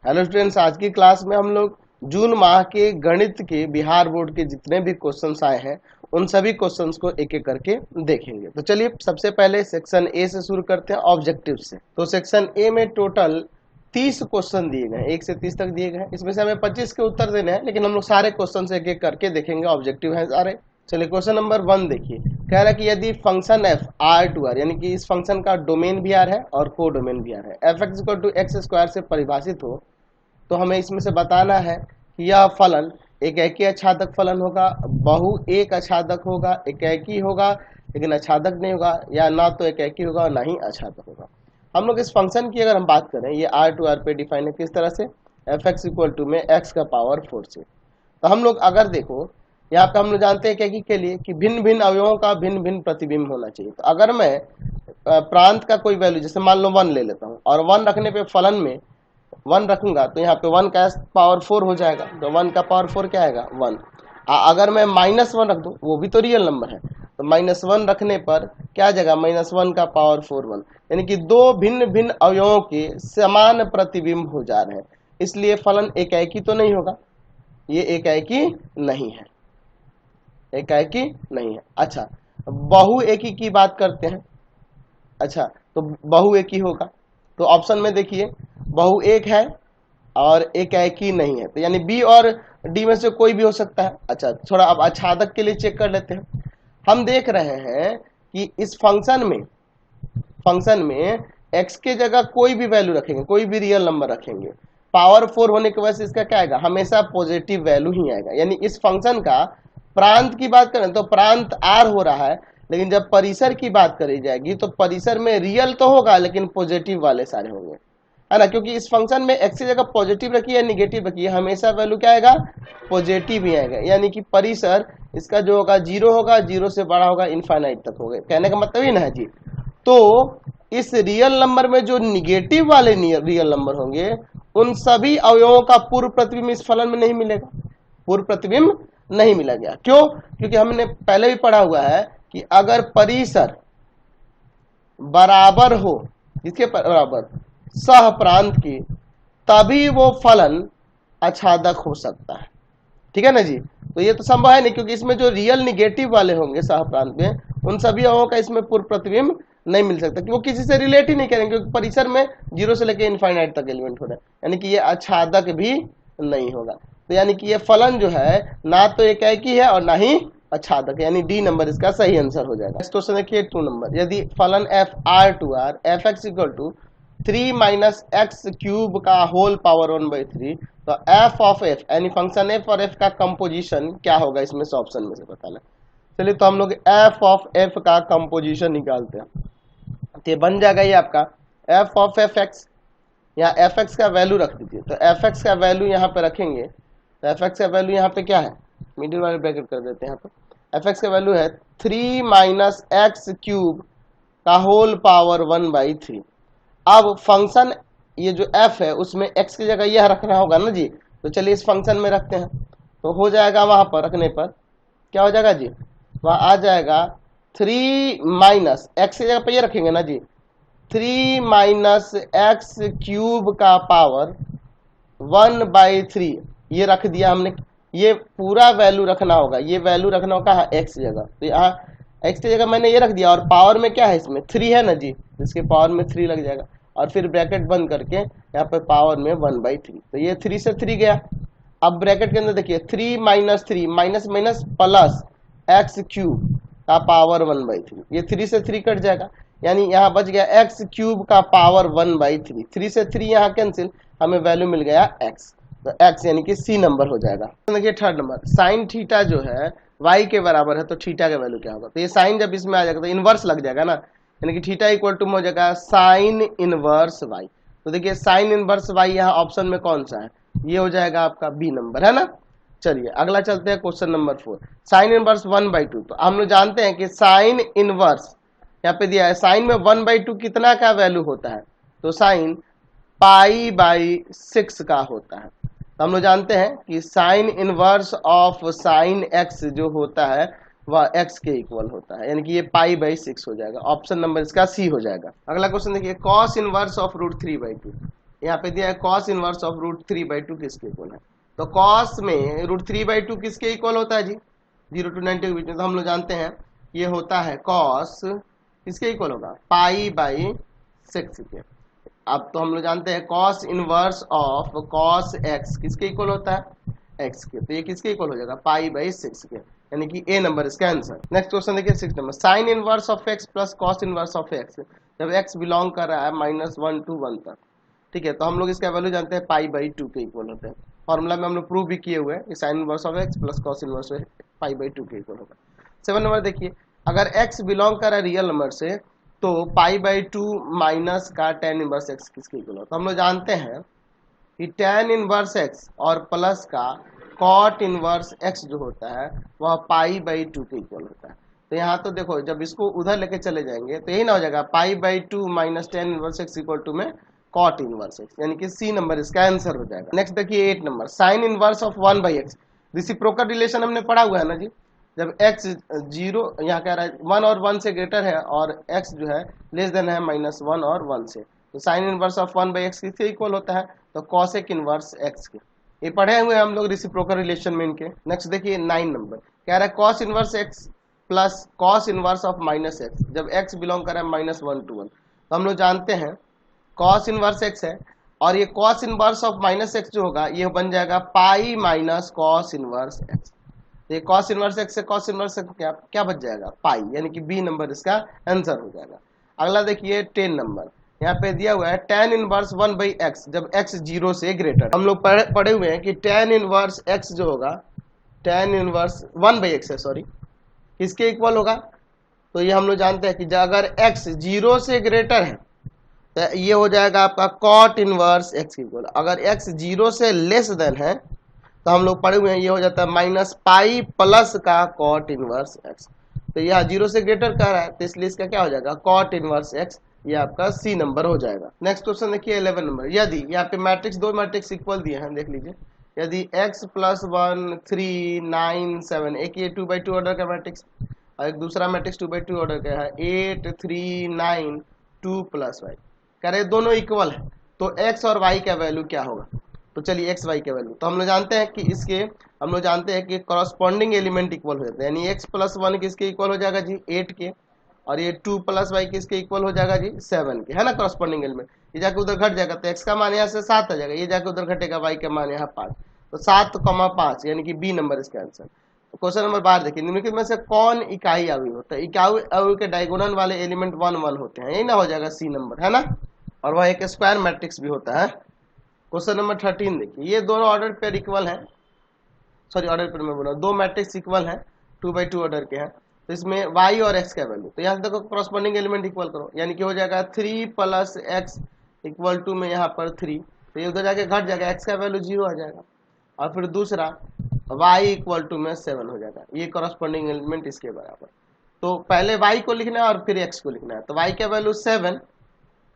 Hello students, आज की class में हम लोग जून माह के गणित के बिहार बोर्ड के जितने भी क्वेश्चंस आए हैं उन सभी क्वेश्चंस को एक एक करके देखेंगे। तो चलिए सबसे पहले सेक्शन ए से शुरू करते हैं, ऑब्जेक्टिव से। तो सेक्शन ए में टोटल 30 क्वेश्चन दिए गए हैं, 1 से 30 तक दिए गए हैं। इसमें से हमें 25 के उत्तर देने हैं, लेकिन हम लोग सारे क्वेश्चन एक एक करके देखेंगे, ऑब्जेक्टिव है सारे। चलिए क्वेश्चन नंबर 1 देखिए, कह रहा है कि यदि function F R to R, यानी कि इस फंक्शन का डोमेन भी आर है और को डोमेन भी आर है, F X equal to X square से परिभाषित हो, तो हमें इसमें से बताना है कि यह फलन एक एकी अछादक फलन होगा, बहु एक अछादक होगा, एक एकी होगा लेकिन अछादक नहीं होगा, या ना तो एक एकी होगा और ना ही अछादक होगा। हम लोग इस फंक्शन की अगर हम बात करें, ये आर टू आर पे डिफाइन है किस तरह से, एफ एक्स इक्वल टू में एक्स का पावर 4 से। तो हम लोग अगर देखो यहाँ पे हम लोग जानते हैं एकी के लिए कि भिन्न भिन्न अवयवों का भिन्न भिन्न प्रतिबिंब होना चाहिए। तो अगर मैं प्रांत का कोई वैल्यू जैसे मान लो 1 ले लेता हूँ और 1 रखने पे फलन में 1 रखूंगा तो यहाँ पे 1 का पावर 4 हो जाएगा। तो 1 का पावर 4 क्या आएगा 1। अगर मैं -1 रख दूं, वो भी तो रियल नंबर है, तो -1 रखने पर क्या आ जाएगा, -1 का पावर 4 1, यानी कि दो भिन्न भिन्न अवयवों के समान प्रतिबिंब हो जा रहे हैं, इसलिए फलन एकाएकी तो नहीं होगा, ये एकाएकी नहीं है, एकाएकी नहीं है। अच्छा, बहु एकी की बात करते हैं। अच्छा, तो बहु एकी होगा, तो ऑप्शन में देखिए बहु एक है और एकाएकी नहीं है, तो यानी बी और डी में से कोई भी हो सकता है। अच्छा, थोड़ा अब अछादक के लिए चेक कर लेते हैं। हम देख रहे हैं कि इस फंक्शन में x के जगह कोई भी वैल्यू रखेंगे, कोई भी रियल नंबर रखेंगे, पावर 4 होने की वजह से इसका क्या आएगा, हमेशा पॉजिटिव वैल्यू ही आएगा। यानी इस फंक्शन का प्रांत की बात करें तो प्रांत आर हो रहा है, लेकिन जब परिसर की बात करी जाएगी तो परिसर में रियल तो होगा लेकिन पॉजिटिव वाले सारे होंगे, है ना, क्योंकि इस फंक्शन में x की जगह पॉजिटिव रखी है निगेटिव रखी है, हमेशा वैल्यू क्या आएगा, पॉजिटिव ही आएगा। यानी कि परिसर इसका जो होगा 0 होगा, 0 से बड़ा होगा, इनफाइनाइट तक होगा, कहने का मतलब ही ना है जी। तो इस रियल नंबर में जो निगेटिव वाले रियल नंबर होंगे उन सभी अवयवों का पूर्व प्रतिबिंब इस फलन में नहीं मिलेगा, पूर्व प्रतिबिंब नहीं मिला गया। क्यों? क्योंकि हमने पहले भी पढ़ा हुआ है कि अगर परिसर बराबर हो, इसके बराबर सह प्रांत की, तभी वो फलन अछादक हो सकता है, ठीक है ना जी। तो ये तो संभव है नहीं, क्योंकि इसमें जो रियल निगेटिव वाले होंगे सह प्रांत में उन सभी अवयवों का इसमें पूर्व प्रतिबिंब नहीं मिल सकता, क्योंकि वो किसी से रिलेट ही नहीं करेंगे, क्योंकि परिसर में 0 से लेकर इनफाइनाइट तक एलिमेंट हो रहा है, यानी कि ये अछादक भी नहीं होगा। तो यानी कि ये फलन जो है ना तो एकाएकी है और ना ही अछादक, यानी डी नंबर इसका सही आंसर हो जाएगा। क्वेश्चन देखिए 2 नंबर, यदि फलन F R to R F X equal to 3 minus X cube का होल पावर 1/3, तो एफ ऑफ एफ यानी फंक्शन एफ और एफ का कंपोजिशन क्या होगा, इसमें से ऑप्शन में से बताना। चलिए तो हम लोग एफ ऑफ एफ का कंपोजिशन निकालते हैं। तो ये बन जाएगा ये आपका एफ ऑफ एफ एक्स, यहाँ एफ एक्स का वैल्यू रख दीजिए। तो एफ एक्स का वैल्यू यहाँ पे रखेंगे, तो एफ एक्स का वैल्यू यहाँ पे क्या है, मिडिल वाले ब्रैकेट कर देते हैं। यहाँ पे एफ एक्स का वैल्यू है 3 माइनस एक्स क्यूब का होल पावर 1/3। अब फंक्शन ये जो f है उसमें x की जगह यह रखना होगा ना जी, तो चलिए इस फंक्शन में रखते हैं। तो हो जाएगा वहां पर रखने पर क्या हो जाएगा जी, वहां आ जाएगा 3 माइनस एक्स की जगह पे ये रखेंगे ना जी, 3 माइनस एक्स क्यूब का पावर 1/3 ये रख दिया हमने। ये पूरा वैल्यू रखना होगा, ये वैल्यू रखना होगा x जगह, तो यहाँ x की जगह मैंने ये रख दिया, और पावर में क्या है, इसमें 3 है ना जी, इसके पावर में 3 लग जाएगा, और फिर ब्रैकेट बंद करके यहाँ पे पावर में 1/3, तो ये 3 से 3 गया। अब ब्रैकेट के अंदर देखिए 3 minus 3 minus minus plus x cube का पावर 1/3, ये 3 से 3 कट जाएगा, यानी यहाँ बच गया एक्स क्यूब का पावर 1/3, 3 से 3 यहाँ कैंसिल, हमें वैल्यू मिल गया x, तो x यानी कि सी नंबर हो जाएगा। देखिए थर्ड नंबर, साइन थीटा जो है y के बराबर है, तो थीटा का वैल्यू क्या होगा, तो ये साइन जब इसमें आ जाएगा तो इनवर्स लग जाएगा ना, यानी कि थीटा इक्वल टू हो जाएगा साइन इनवर्स y। तो देखिए साइन इनवर्स y यहाँ ऑप्शन में कौन सा है, ये हो जाएगा आपका बी नंबर, है ना। चलिए अगला चलते हैं क्वेश्चन नंबर 4, साइन इनवर्स 1/2। तो हम लोग जानते हैं कि साइन इनवर्स यहाँ पे दिया है, साइन में 1/2 कितना का वैल्यू होता है, तो साइन π/6 का होता है। तो हम लोग जानते हैं कि sine inverse of sine x जो होता है वह x के इक्वल होता है, यानी कि ये π/6 हो जाएगा, ऑप्शन नंबर इसका सी हो जाएगा। अगला क्वेश्चन देखिए, कॉस इनवर्स ऑफ √3/2, यहाँ पे दिया है कॉस इनवर्स ऑफ √3/2 किसके इक्वल है। तो कॉस में √3/2 किसके इक्वल होता है जी, 0 to 90 के बीच में। तो हम लोग जानते हैं ये होता है कॉस किसके इक्वल होगा, π/6 के। अब तो हम लोग जानते हैं cos inverse of cos x किसके इक्वल होता है, x के। तो ये किसके इक्वल हो जाएगा, π/6 के, यानी कि ए नंबर इसका आंसर। नेक्स्ट क्वेश्चन देखिए 6 number, sign inverse of x plus cos inverse of x जब x बिलोंग कर रहा है -1 to 1 तक, ठीक है। तो हम लोग इसका वैल्यू जानते हैं π/2 के इक्वल होते हैं। फॉर्मूला में हम लोग प्रूव भी किए हुए हैं कि sine inverse of x plus cos inverse π/2 के इक्वल होगा। 7 नंबर देखिए, अगर x बिलोंग कर रहा है रियल नंबर से तो π/2 माइनस का tan इनवर्स x किसके इक्वल होता है। हम लोग जानते हैं कि tan इनवर्स x और प्लस का cot इनवर्स x जो होता है वह π/2 के इक्वल होता है। तो यहाँ तो देखो जब इसको उधर लेके चले जाएंगे तो यही ना हो जाएगा π/2 minus tan inverse x equal to में cot इनवर्स x, यानी कि सी नंबर इसका आंसर हो जाएगा। नेक्स्ट देखिए 8 number, sign inverse of 1/x। Reciprocal relation हमने पढ़ा हुआ है ना जी, जब x 0 यहाँ कह रहा है 1 और 1 से ग्रेटर है और x जो है लेस देन है -1 और 1 से, तो साइन इनवर्स ऑफ 1/x किसके इक्वल होता है, तो कॉसेक इनवर्स x के। ये पढ़े हुए हम लोग रेसिप्रोकल रिलेशन में इनके। नेक्स्ट देखिए 9 नंबर, कह रहा है cos inverse x plus cos inverse of -x जब x बिलोंग कर रहा है -1 to 1। तो हम लोग जानते हैं कॉस इनवर्स x है और ये कॉस इनवर्स ऑफ -x जो होगा ये बन जाएगा pi minus cos inverse x। ये कॉस इनवर्स x से कॉस इनवर्स क्या क्या बच जाएगा, पाई, यानी कि बी नंबर इसका आंसर हो जाएगा। अगला देखिए 10 नंबर, यहाँ पे दिया हुआ है tan इनवर्स 1/x जब x 0 से ग्रेटर। हम लोग पढ़े हुए हैं कि tan इनवर्स x जो होगा, tan इनवर्स 1/x है सॉरी, किसके इक्वल होगा। तो ये हम लोग जानते हैं कि अगर x 0 से ग्रेटर है तो ये हो जाएगा आपका cot इनवर्स x इक्वल। अगर x 0 से लेस देन है तो हम लोग पढ़े हुए हैं ये हो जाता है -पाई प्लस का cot इनवर्स x। तो यह 0 से ग्रेटर कर रहा है तो इसलिए इसका क्या हो जाएगा, cot इनवर्स x, ये आपका सी नंबर हो जाएगा। नेक्स्ट क्वेश्चन देखिए 11 नंबर, यदि यहाँ पे मैट्रिक्स दो मैट्रिक्स इक्वल दिए हैं, देख लीजिए, यदि x + 1 3 9 7, एक ये 2/2 ऑर्डर का मैट्रिक्स और एक दूसरा मैट्रिक्स 2/2 ऑर्डर का है 8 3 9 2 + y, कह रहे दोनों इक्वल है तो x और y का वैल्यू क्या होगा। तो चलिए x y का वैल्यू, तो हम लोग जानते हैं कि इसके हम लोग जानते हैं कि कॉरस्पॉन्डिंग एलिमेंट इक्वल हो जाते हैं, यानी x + 1 किसके इक्वल हो जाएगा जी 8 के, और ये 2 + y किसके इक्वल हो जाएगा जी 7 के, है ना कॉरस्पॉन्डिंग एलिमेंट। ये जाके उधर घट जाएगा तो x का मान यहाँ से 7 आ जाएगा, ये जाके उधर घटेगा y का मान यहाँ 5, तो 7, 5 यानी कि बी नंबर इसका आंसर। तो क्वेश्चन नंबर 12 देखिए, निम्नलिखित में से कौन इकाई अवयव होता है, इकाई अवयव के डायगोनल वाले एलिमेंट 1 1 होते हैं, यही ना हो जाएगा सी नंबर, है ना, और वह एक स्क्वायर मैट्रिक्स भी होता है। क्वेश्चन नंबर 13 देखिए, ये दोनों ऑर्डर पेयर इक्वल है, सॉरी ऑर्डर पेयर में बोला, दो मैट्रिक्स इक्वल है 2/2 ऑर्डर के हैं, तो इसमें y और x का वैल्यू, तो यहाँ से देखो कॉरस्पॉन्डिंग एलिमेंट इक्वल करो, यानी कि हो जाएगा 3 + x इक्वल टू में यहाँ पर 3, तो ये उधर जाके घट जाएगा, x का वैल्यू 0 आ जाएगा, और फिर दूसरा y इक्वल टू में 7 हो जाएगा, ये कॉरस्पॉन्डिंग एलिमेंट इसके बराबर। तो पहले y को लिखना है और फिर x को लिखना है, तो y का वैल्यू 7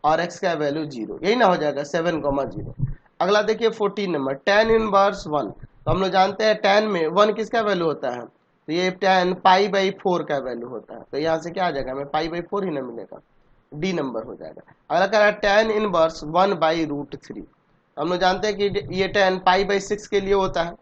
और x का वैल्यू 0, यही ना हो जाएगा 7, 0। अगला देखिए 14 नंबर, tan इनवर्स 1, तो हम लोग जानते हैं tan में 1 किसका वैल्यू होता है, तो ये tan π/4 का वैल्यू होता है, तो यहाँ से क्या आ जाएगा, हमें π/4 ही ना मिलेगा, डी नंबर हो जाएगा। अगला कह रहा है tan इनवर्स 1/√3, हम लोग जानते हैं कि ये tan π/6 के लिए होता है,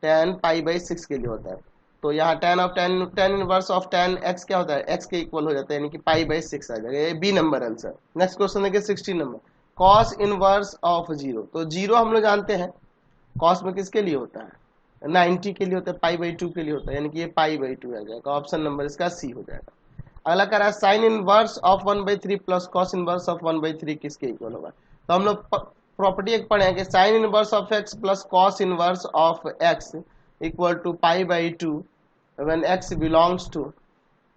tan π/6 के लिए होता है, तो यहाँ tan inverse of tan x क्या होता है, x के इक्वल हो जाता है, यानी कि π/6 आ जाएगा, ये B number answer. Next question देखिए 16 नंबर, cos इनवर्स ऑफ 0, तो 0 हम लोग जानते हैं cos में किसके लिए होता है, 90 के लिए होता है, π/2 के लिए होता है, यानी कि ये π/2 आ जाएगा, ऑप्शन नंबर इसका सी हो जाएगा। अगला कह रहा है sign inverse of 1/3 plus cos inverse of 1/3 किसके इक्वल होगा। तो हम लोग प्रॉपर्टी एक पढ़े हैं कि sine inverse of x plus cos inverse of x equal to π/2 when x belongs to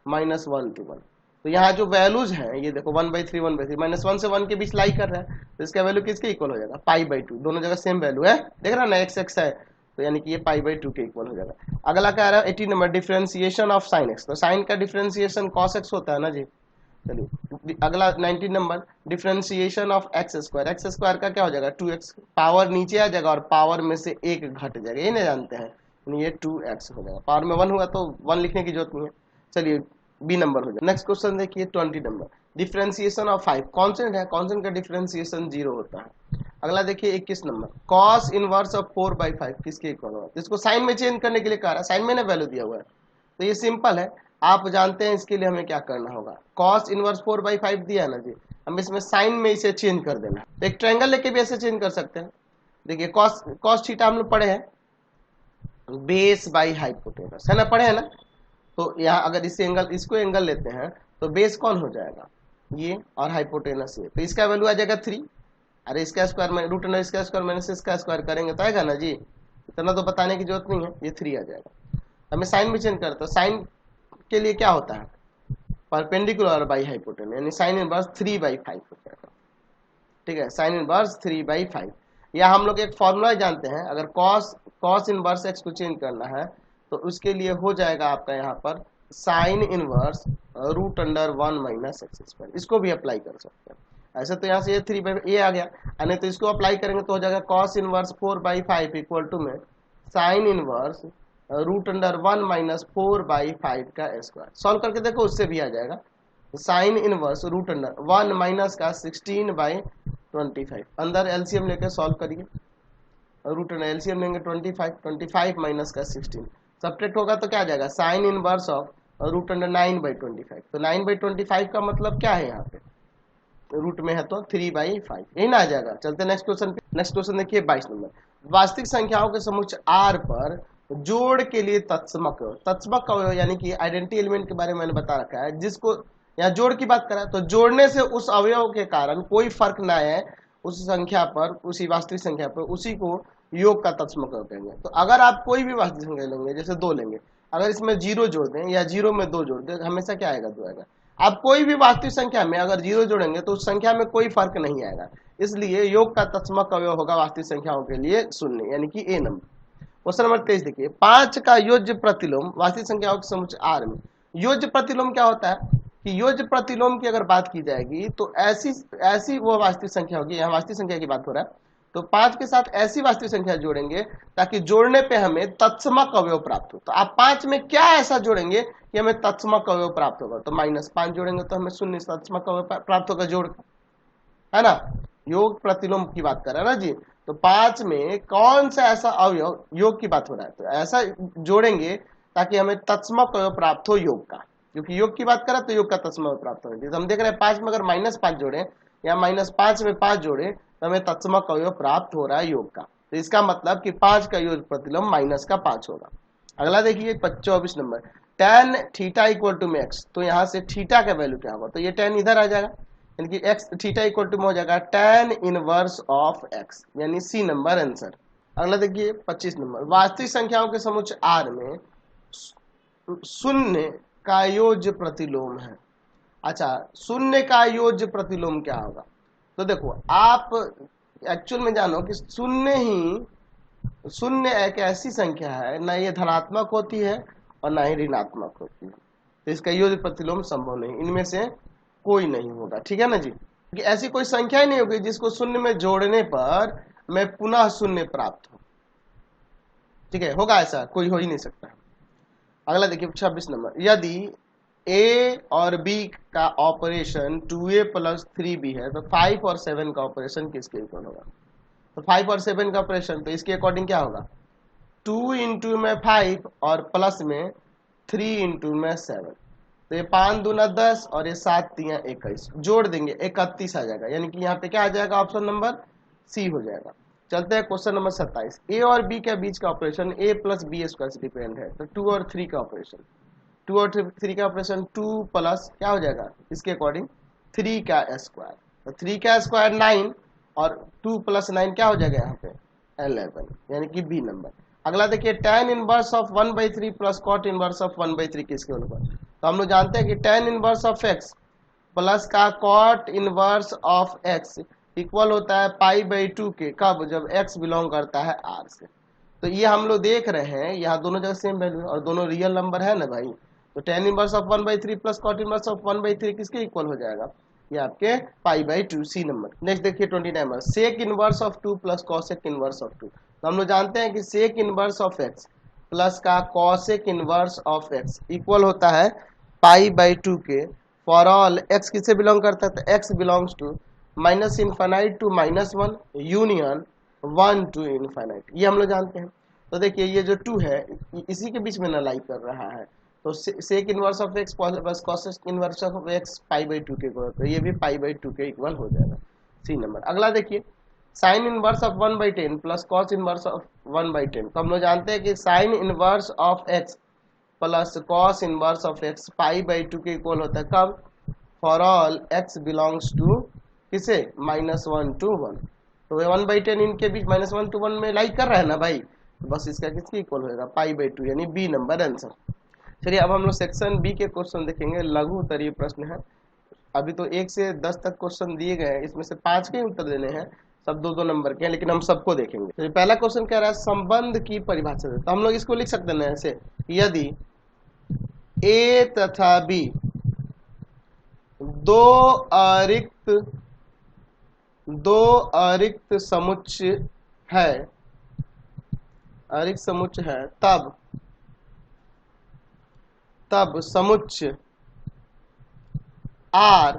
-1 to 1। तो यहाँ जो वैल्यूज हैं ये देखो 1/3 1/3 -1 से 1 के बीच लाई कर रहा है, तो इसका वैल्यू किसके इक्वल हो जाएगा, π/2, दोनों जगह सेम वैल्यू है, देख रहा ना x है, तो यानी कि ये π/2 के इक्वल हो जाएगा। अगला क्या रहा है 18 number, differentiation of sine x, तो साइन का डिफरेंशिएशन cos x होता है ना जी। चलिए अगला 19 नंबर, डिफरेंशिएशन ऑफ x² का क्या हो जाएगा 2x, पावर नीचे आ जाएगा और पावर में से एक घट जाएगा, ये नहीं जानते हैं, ये 2x हो जाएगा, पावर में 1 हुआ तो 1 लिखने की जरूरत नहीं है। चलिए बी नंबर हो जाएगा। नेक्स्ट क्वेश्चन देखिए 20 नंबर, डिफरेंशिएशन ऑफ 5, कांस्टेंट है, कांस्टेंट का डिफरेंशिएशन 0 होता है। अगला देखिए 21 नंबर, cos इनवर्स ऑफ 4/5 किसके इक्वल होगा, इसको साइन में चेंज करने के लिए कह रहा है, साइन में ना वैल्यू दिया हुआ है, तो ये सिंपल है, आप जानते हैं इसके लिए हमें क्या करना होगा, cos इनवर्स 4/5 दिया है ना जी, हम इसमें साइन में इसे चेंज कर देना है। तो एक ट्रायंगल लेके भी ऐसे चेंज कर सकते हैं। देखिए cos थीटा हम लोग पढ़े हैं, बेस बाई हाइपोटेनस है ना, पढ़े हैं ना, तो यहाँ अगर इस एंगल, इसको एंगल लेते हैं तो बेस कौन हो जाएगा, ये, और हाइपोटेनस ये, तो इसका वैल्यू आ जाएगा 3। अरे इसका स्क्वायर में रूट अंडर इसका स्क्वायर माइनस इसका स्क्वायर करेंगे तो आएगा ना जी, इतना तो बताने की जरूरत नहीं है, ये 3 आ जाएगा। हमें साइन भी चेंज करते हैं, साइन के लिए क्या होता है, परपेंडिकुलर बाई हाइपोटेनस, यानी साइन इनवर्स 3/5 हो जाएगा। ठीक है, साइन इनवर्स 3/5, या हम लोग एक फॉर्मूला जानते हैं, अगर cos इनवर्स x को चेंज करना है तो उसके लिए हो जाएगा आपका यहाँ पर sine inverse root under 1 minus x square, इसको भी अप्लाई कर सकते हैं। ऐसे तो यहाँ से ये 3/5 ये आ गया, नहीं तो इसको अप्लाई करेंगे तो हो जाएगा cos इनवर्स 4/5 इक्वल टू में sine inverse root under 1 minus 4/5 का स्क्वायर। सॉल्व करके देखो उससे भी आ जाएगा, sine inverse root under 1 minus का 16/25, अंदर एलसीएम लेकर सॉल्व करिए, रूट अंडर एलसीएम लेंगे 25 माइनस का 16, सब्ट्रैक्ट होगा तो क्या आ जाएगा, sine inverse of root under 9/25, तो 9/25 का मतलब क्या है यहाँ पे, रूट में है तो 3/5, यही ना आ जाएगा। चलते नेक्स्ट क्वेश्चन पे। नेक्स्ट क्वेश्चन देखिए 22 नंबर, वास्तविक संख्याओं के समुच्च R पर जोड़ के लिए तत्समक अवयव यानी कि आइडेंटिटी एलिमेंट के बारे में मैंने बता रखा है, जिसको यहाँ जोड़ की बात करा तो जोड़ने से उस अवयव के कारण कोई फर्क ना है उस संख्या पर, उसी वास्तविक संख्या पर, उसी को योग का तत्समक अवयव कहेंगे। तो अगर आप कोई भी वास्तविक संख्या लेंगे, जैसे 2 लेंगे, अगर इसमें 0 जोड़ दें या 0 में 2 जोड़ दें, हमेशा क्या आएगा, 2 आएगा। आप कोई भी वास्तविक संख्या में अगर 0 जोड़ेंगे तो उस संख्या में कोई फर्क नहीं आएगा, इसलिए योग का तत्समक अवयव होगा वास्तविक संख्याओं के लिए 0, यानी कि ए नंबर। क्वेश्चन नंबर 23 देखिए, 5 का योज्य प्रतिलोम वास्तविक संख्याओं के समुच्चय R में। योज्य प्रतिलोम क्या होता है कि योज्य प्रतिलोम की अगर बात की जाएगी तो ऐसी वो वास्तविक संख्या होगी, यहाँ वास्तविक संख्या की बात हो रहा है, तो 5 के साथ ऐसी वास्तविक संख्या जोड़ेंगे ताकि जोड़ने पे हमें तत्समक अवयव प्राप्त हो। तो आप 5 में क्या ऐसा जोड़ेंगे कि हमें तत्समक अवयव प्राप्त होगा, तो -5 जोड़ेंगे तो हमें 0 तत्समक अवयव प्राप्त होगा जोड़, है ना, योग प्रतिलोम की बात कर रहा है ना जी। तो 5 में कौन सा ऐसा अवयव, योग की बात हो रहा है, तो ऐसा जोड़ेंगे ताकि हमें तत्समक अवयव प्राप्त हो योग का, क्योंकि योग की बात करें तो योग का तत्समक प्राप्त होगा। हम देख रहे हैं 5 में अगर -5 जोड़े या -5 में 5 जोड़े तो हमें तत्समक अवयव प्राप्त हो रहा है योग का, तो इसका मतलब कि 5 का योग प्रतिलोम -5 होगा। अगला देखिए 24 number, tan theta equal to में x, तो यहाँ से थीटा का वैल्यू क्या होगा, तो ये tan इधर आ जाएगा, यानी कि x थीटा इक्वल टू में हो जाएगा tan इनवर्स ऑफ x, यानी सी नंबर आंसर। अगला देखिए 25 नंबर, वास्तविक संख्याओं के समुच्चय R में शून्य का योज्य प्रतिलोम है। अच्छा, शून्य का योज्य प्रतिलोम क्या होगा, तो देखो आप एक्चुअल में जानो कि शून्य एक ऐसी संख्या है, ना ये धनात्मक होती है और ना ही ऋणात्मक होती है, तो इसका योज्य प्रतिलोम संभव नहीं, इनमें से कोई नहीं होगा। ठीक है ना जी, कि ऐसी कोई संख्या ही नहीं होगी जिसको शून्य में जोड़ने पर मैं पुनः शून्य प्राप्त हो। ठीक है, होगा ऐसा कोई हो ही नहीं सकता। अगला देखिए 26 नंबर, यदि a और b का ऑपरेशन 2a + 3b है तो 5 और 7 का ऑपरेशन किसके इक्वल होगा, तो 5 और 7 का ऑपरेशन तो इसके अकॉर्डिंग क्या होगा, 2 इंटू में 5 और प्लस में 3 इंटू में 7, तो ये 5 दूना 10 और ये 7 तिया 21, जोड़ देंगे 31 आ जाएगा, यानी कि यहाँ पे क्या आ जाएगा, ऑप्शन नंबर सी हो जाएगा। चलते हैं क्वेश्चन नंबर 27, ए और बी के बीच का ऑपरेशन a + b² से डिपेंड है, तो 2 और 3 का ऑपरेशन, 2 और 3 का ऑपरेशन 2 प्लस क्या हो जाएगा इसके अकॉर्डिंग 3 का स्क्वायर, तो 3 का स्क्वायर 9 और 2 + 9 क्या हो जाएगा यहाँ पे 11, यानी कि बी नंबर। अगला देखिए tan inverse of 1/3 plus cot inverse of 1/3 किसके ऊपर, तो हम लोग जानते हैं कि tan inverse of x plus का cot inverse of x equal होता है π/2 के, कब, जब x बिलोंग करता है r से। तो ये हम लोग देख रहे हैं यहाँ दोनों जगह सेम वैल्यू है और दोनों रियल नंबर है ना भाई, तो tan inverse of 1/3 plus cot inverse of 1/3 किसके इक्वल हो जाएगा, ये आपके π/2 सी नंबर। नेक्स्ट देखिए 29 number, sec inverse of 2 plus cosec inverse of 2, तो हम लोग जानते हैं कि sec inverse of x plus का cosec inverse of x equal होता है पाई बाई टू के फॉर ऑल एक्स किससे बिलोंग करता है, तो X belongs to minus infinite to minus one union one to infinite, ये हम लोग जानते हैं। तो देखिए ये जो टू है इसी के बीच में ना लाई कर रहा है, तो sec inverse of x plus cos inverse of X pi by two के इक्वल, तो ये भी पाई बाई टू के इक्वल हो जाएगा। C number. अगला देखिए sine inverse of 1/10 plus cos inverse of 1/10, तो हम लोग जानते हैं कि sine inverse of x plus cos inverse of X pi by two के इक्वल होता है कब, for all x belongs to किसे -1 to 1, तो 1/10 इनके बीच -1 to 1 में लाइक कर रहा है ना भाई, तो बस इसका किसके इक्वल होगा, पाई बाई टू, यानी बी नंबर आंसर। चलिए अब हम लोग सेक्शन बी के क्वेश्चन देखेंगे, लघु उत्तरीय प्रश्न है। अभी तो 1 से 10 तक क्वेश्चन दिए गए हैं, इसमें से 5 के उत्तर देने हैं, सब 2-2 नंबर के हैं, लेकिन हम सबको देखेंगे। तो पहला क्वेश्चन कह रहा है संबंध की परिभाषा दे, तो हम लोग इसको लिख सकते हैं ऐसे, यदि ए तथा बी दो अरिक्त समुच्चय है, अरिक्त समुच्चय है, तब समुच्चय आर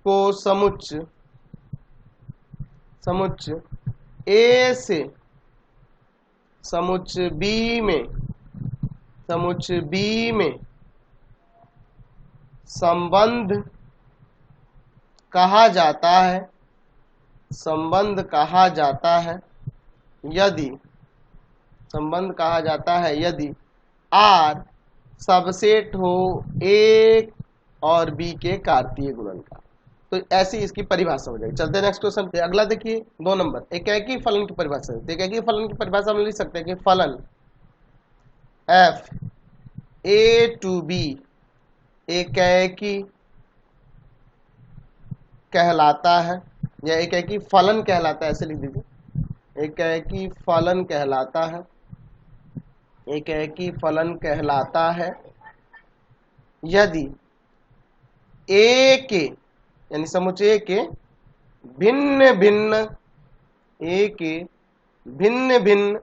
को समुच्चय ए से समुच्चय बी में संबंध कहा जाता है, यदि आर सबसेट हो ए और बी के कार्तीय गुणन का, तो ऐसी इसकी परिभाषा हो जाएगी। चलते हैं नेक्स्ट क्वेश्चन पे। अगला देखिए 2 नंबर, एकाकी फलन की परिभाषा। एकाकी फलन की परिभाषा हम लिख सकते हैं कि फलन एफ ए टू बी एकाकी कहलाता है, या एकाकी फलन कहलाता है, ऐसे लिख दीजिए, एकाकी फलन कहलाता है यदि ए के यानी समुच्चय के भिन्न भिन्न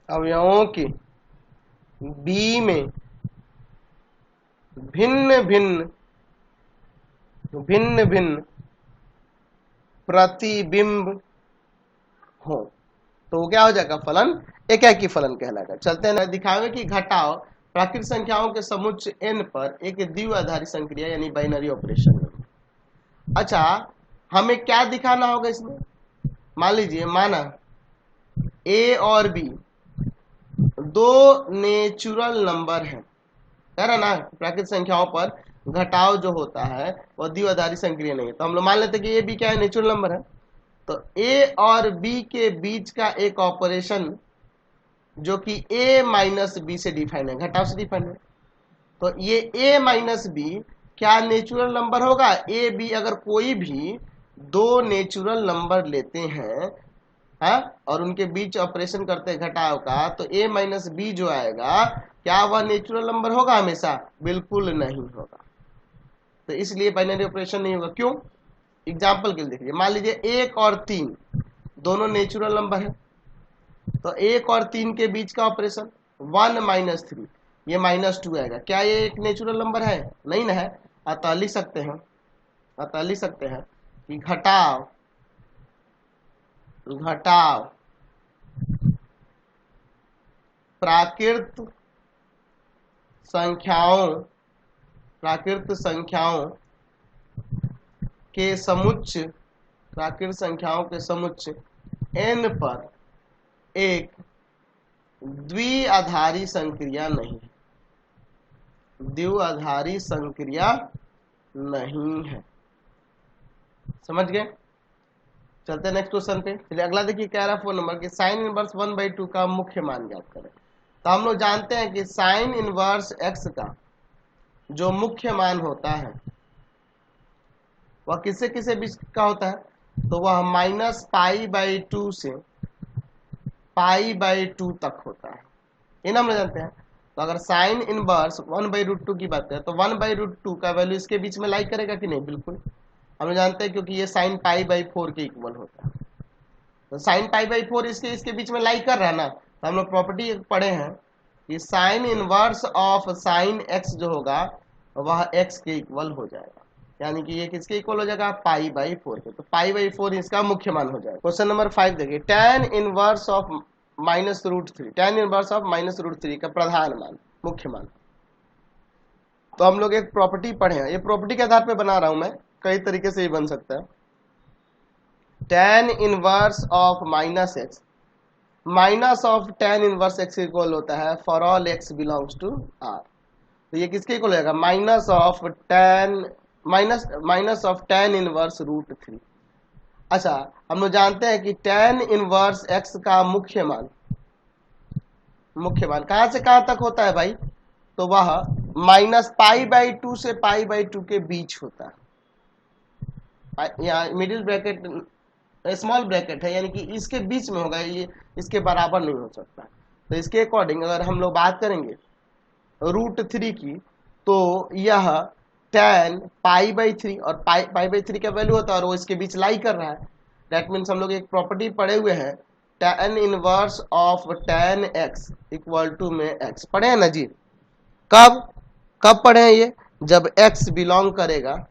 अवयवों के बी में भिन्न भिन्न प्रतिबिंब हो, तो वो क्या हो जाएगा, फलन एकाकी फलन कहलाएगा। चलते हैं दिखावे कि घटाव प्राकृतिक संख्याओं के समुच्चय n पर एक द्विआधारी संक्रिया यानी बाइनरी ऑपरेशन है। अच्छा हमें क्या दिखाना होगा इसमें, मान लीजिए माना a और b दो नेचुरल नंबर है, कह रहा ना प्राकृतिक संख्याओं पर घटाव जो होता है वह द्विआधारी संक्रिया नहीं है, तो हम लोग मान लेते हैं कि ए बी क्या है, नेचुरल नंबर है। तो ए और बी के बीच का एक ऑपरेशन जो कि a माइनस बी से डिफाइन है, घटाव से डिफाइन है, तो ये a माइनस बी क्या नेचुरल नंबर होगा, ए बी अगर कोई भी दो नेचुरल नंबर लेते हैं और उनके बीच ऑपरेशन करते हैं घटाव का, तो a माइनस बी जो आएगा क्या वह नेचुरल नंबर होगा हमेशा, बिल्कुल नहीं होगा, तो इसलिए बाइनरी ऑपरेशन नहीं होगा। क्यों, एग्जाम्पल के लिए देखिए, मान लीजिए 1 और 3 दोनों नेचुरल नंबर है, तो 1 और 3 के बीच का ऑपरेशन 1 माइनस 3, ये -2 आएगा, क्या ये एक नेचुरल नंबर है, नहीं ना है, अतः लिख सकते हैं कि घटाव प्राकृत संख्याओं के समुच्चय n पर एक द्विआधारी संक्रिया नहीं है, समझ गए। चलते हैं नेक्स्ट क्वेश्चन पे। चलिए अगला देखिए कह रहा है 4 नंबर की साइन इनवर्स 1/2 का मुख्य मान ज्ञात करें। तो हम लोग जानते हैं कि साइन इनवर्स x का जो मुख्य मान होता है वह किससे बीच का होता है, तो वह -π/2 से π/2 तक होता है, ये ना हम लोग जानते हैं। तो अगर साइन इनवर्स 1/√2 की बात करें तो 1/√2 का वैल्यू इसके बीच में लाइक करेगा कि नहीं, बिल्कुल हम जानते हैं, क्योंकि ये साइन π/4 के इक्वल होता है, तो साइन π/4 इसके बीच में लाइक कर रहा है ना, तो हम लोग प्रॉपर्टी पढ़े हैं कि sine inverse of sine x जो होगा वह एक्स के इक्वल हो जाएगा, यानी कि ये किसके इक्वल हो जाएगा, पाई बाई 4 के। तो पाई बाई 4 इसका मुख्य मान हो जाएगा। क्वेश्चन नंबर 5 देखिए, tan inverse of -√3, tan inverse of -√3 का प्रधान मान, मुख्य मान। तो हम लोग एक प्रॉपर्टी पढ़े हैं, ये प्रॉपर्टी के आधार पे बना रहा हूं मैं, कई तरीके से ये बन सकता है। tan inverse of -x minus of tan inverse x equal होता है for all x belongs to r। तो ये किसके इक्वल होगा, माइनस ऑफ tan इनवर्स √3। अच्छा, हम लोग जानते हैं कि tan इनवर्स x का मुख्य मान कहां से कहां तक होता है भाई, तो वह -π/2 से π/2 के बीच होता है। यहाँ मिडिल ब्रैकेट स्मॉल ब्रैकेट है, यानी कि इसके बीच में होगा, ये इसके बराबर नहीं हो सकता। तो इसके अकॉर्डिंग अगर हम लोग बात करेंगे √3 की, तो यह tan π/3 और π/3 का वैल्यू होता है और वो इसके बीच लाई कर रहा है। दैट मीन्स हम लोग एक प्रॉपर्टी पढ़े हुए हैं, tan inverse of tan x equal to में x पढ़े हैं ना जी। कब पढ़े हैं ये, जब x बिलोंग करेगा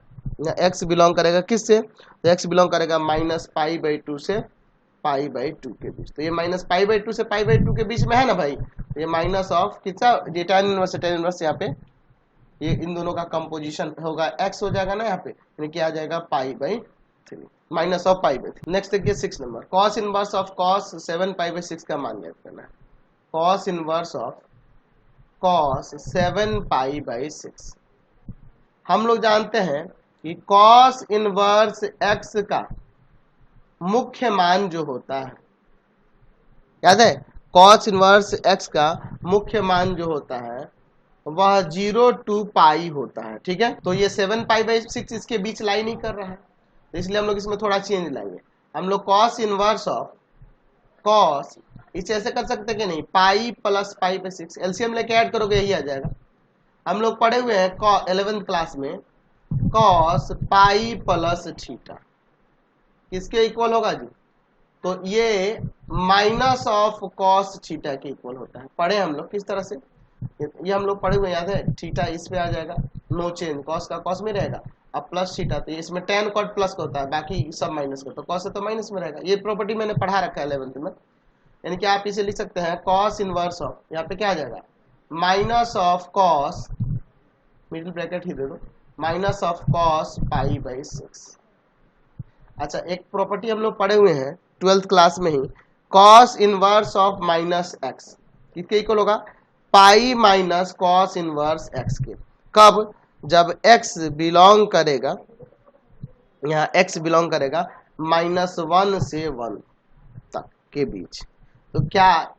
किससे, तो x बिलोंग करेगा -π/2 से π/2 के बीच। तो ये -π/2 से π/2 के बीच में है ना भाई, तो ये माइनस ऑफ कितना, ये tan इनवर्स यहाँ पे ये इन दोनों का कंपोजिशन होगा, x हो जाएगा ना यहाँ पे, यानी कि आ जाएगा π/3 माइनस ऑफ π/3। नेक्स्ट देखिए 6 number, cos inverse of cos 7π/6 का मान ज्ञात करना है। cos इनवर्स ऑफ cos 7π/6, हम लोग जानते हैं कि cos इनवर्स x का मुख्य मान जो होता है, याद है, cos इनवर्स x का मुख्य मान जो होता है वह 0 to π होता है, ठीक है। तो ये 7π/6 इसके बीच लाई नहीं कर रहा है, तो इसलिए हम लोग इसमें थोड़ा चेंज लाएंगे। हम लोग cos इनवर्स ऑफ cos इसे ऐसे कर सकते कि नहीं, पाई प्लस π/6, एलसीएम लेके ऐड करोगे यही आ जाएगा। हम लोग पढ़े हुए हैं 11th क्लास में cos पाई प्लस थीटा किसके इक्वल होगा जी, तो ये माइनस ऑफ cos थीटा के इक्वल होता है। पढ़े हम लोग किस तरह से, ये हम लोग पढ़े हुए याद है, थीटा इस पे आ जाएगा, नो चेंज, cos का cos में रहेगा, अब प्लस थीटा, तो इसमें tan cot प्लस का होता है, बाकी सब माइनस का, तो cos है तो माइनस में रहेगा। ये प्रॉपर्टी मैंने पढ़ा रखा है 11th में, यानी कि आप इसे लिख सकते हैं cos इनवर्स ऑफ, यहाँ पे क्या आ जाएगा, minus of cos, middle bracket ही दे दो, माइनस ऑफ cos π/6। अच्छा, एक प्रॉपर्टी हम लोग पढ़े हुए हैं 12th क्लास में ही, cos इनवर्स ऑफ -x किसके इक्वल होगा, pi minus cos inverse x के। कब, जब x बिलोंग करेगा, यहाँ x बिलोंग करेगा -1 से 1 तक के बीच। तो क्या